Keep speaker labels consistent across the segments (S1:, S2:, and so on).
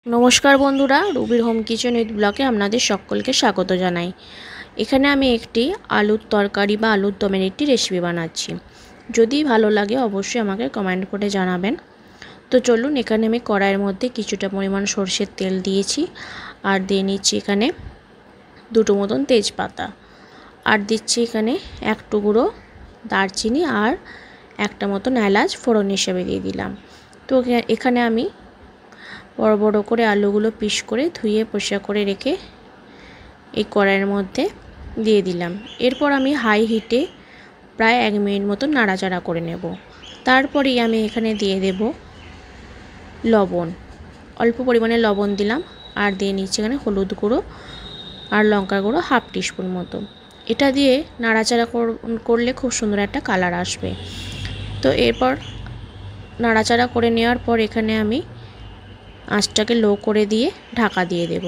S1: নমস্কার বন্ধুরা, রুবির home kitchen with ব্লগে আপনাদের সকলকে স্বাগত জানাই। এখানে আমি একটি আলুর তরকারি বা আলুর দমের একটি রেসিপি বানাচ্ছি। যদি ভালো লাগে অবশ্যই আমাকে কমেন্ট করে জানাবেন। তো চলুন, এখানে আমি কড়াইয়ের মধ্যে কিছুটা পরিমাণ সরষের তেল দিয়েছি, আর দিয়ে নিচ্ছি এখানে দুটো মতন তেজপাতা, আর দিচ্ছি এখানে এক টুকরো দারচিনি আর একটা মতন এলাচ ফোড়ন হিসেবে দিয়ে দিলাম। তো এখানে আমি বড় বড় করে আলুগুলো পিস করে ধুয়ে পরিষ্কার করে রেখে এই কড়াইয়ের মধ্যে দিয়ে দিলাম। এরপর আমি হাই হিটে প্রায় 1 মিনিট মতো নাড়াচাড়া করে নেব। তারপরেই আমি এখানে দিয়ে দেব লবণ, অল্প পরিমাণে লবণ দিলাম, আর দিয়ে নিচ্ছি এখানে হলুদ গুঁড়ো আর লঙ্কার গুঁড়ো হাফ টিস্পুন মতো। এটা দিয়ে নাড়াচাড়া করলে খুব সুন্দর একটা কালার আসবে। তো এরপর নাড়াচাড়া করে নেওয়ার পর এখানে আমি আঁচটাকে লো করে দিয়ে ঢাকা দিয়ে দেব।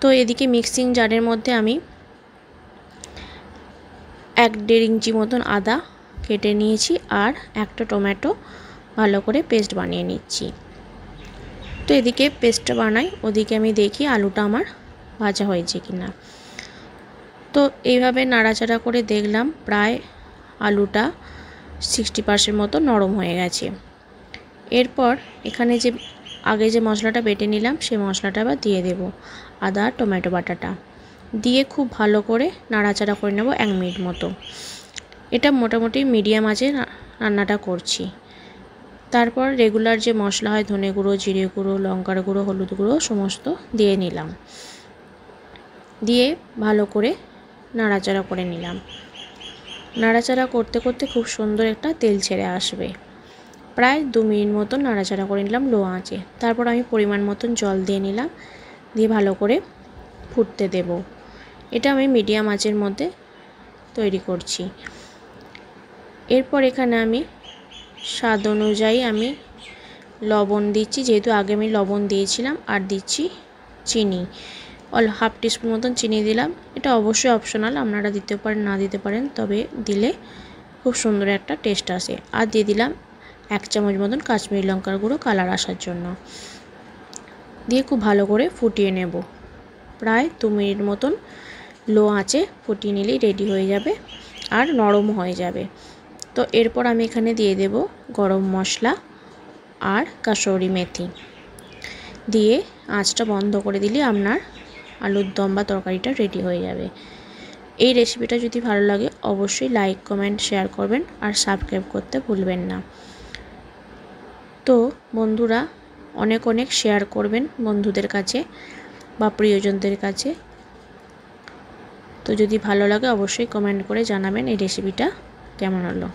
S1: তো এদিকে মিক্সিং জারের মধ্যে আমি 1-1.5 ইঞ্চি মতন আদা কেটে নিয়েছি, আর একটা টমেটো ভালো করে পেস্ট বানিয়ে নিচ্ছি। তো এদিকে পেস্টটা বানাই, ওদিকে আমি দেখি আলুটা আমার ভাজা হয়েছে কিনা। তো এইভাবে নাড়াচাড়া করে দেখলাম প্রায় আলুটা 60% মতো নরম হয়ে গেছে। এরপর এখানে যে আগে যে মশলাটা বেটে নিলাম সেই মশলাটা আবার দিয়ে দেব, আদা টমেটো বাটাটা দিয়ে খুব ভালো করে নাড়াচাড়া করে নেব 1 মিনিট মতো। এটা মোটামুটি মিডিয়াম আঁচে রান্নাটা করছি। তারপর রেগুলার যে মশলা হয় ধনে গুঁড়ো, জিরে গুঁড়ো, লঙ্কার গুঁড়ো, হলুদ গুঁড়ো সমস্ত দিয়ে নিলাম, দিয়ে ভালো করে নাড়াচাড়া করে নিলাম। নাড়াচাড়া করতে করতে খুব সুন্দর একটা তেল ছেড়ে আসবে। প্রায় 2 মিনিট মতো নাড়াচাড়া করে নিলাম লো আঁচে। তারপর আমি পরিমাণ মতন জল দিয়ে নিলাম, দিয়ে ভালো করে ফুটতে দেব। এটা আমি মিডিয়াম আঁচের মধ্যে তৈরি করছি। এরপর এখানে আমি স্বাদ অনুযায়ী আমি লবণ দিচ্ছি, যেহেতু আগে আমি লবণ দিয়েছিলাম, আর দিচ্ছি চিনি, হাফ টিস্পুন মতন চিনি দিলাম। এটা অবশ্যই অপশনাল, আপনারা দিতে পারেন না দিতে পারেন, তবে দিলে খুব সুন্দর একটা টেস্ট আসে। আর দিয়ে দিলাম 1 চামচ মতন কাশ্মীরি লঙ্কার গুঁড়ো কালার আসার জন্য, দিয়ে খুব ভালো করে ফুটিয়ে নেব। প্রায় 2 মিনিট মতন লো আঁচে ফুটিয়ে নিলেই রেডি হয়ে যাবে আর নরম হয়ে যাবে। তো এরপর আমি এখানে দিয়ে দেব গরম মশলা আর কাসুরি মেথি, দিয়ে আঁচটা বন্ধ করে দিলে আপনার আলুর দম বা তরকারিটা রেডি হয়ে যাবে। এই রেসিপিটা যদি ভালো লাগে অবশ্যই লাইক কমেন্ট শেয়ার করবেন আর সাবস্ক্রাইব করতে ভুলবেন না। তো বন্ধুরা অনেক অনেক শেয়ার করবেন বন্ধুদের কাছে বা প্রিয়জনদের কাছে। তো যদি ভালো লাগে অবশ্যই কমেন্ট করে জানাবেন এই রেসিপিটা কেমন হলো।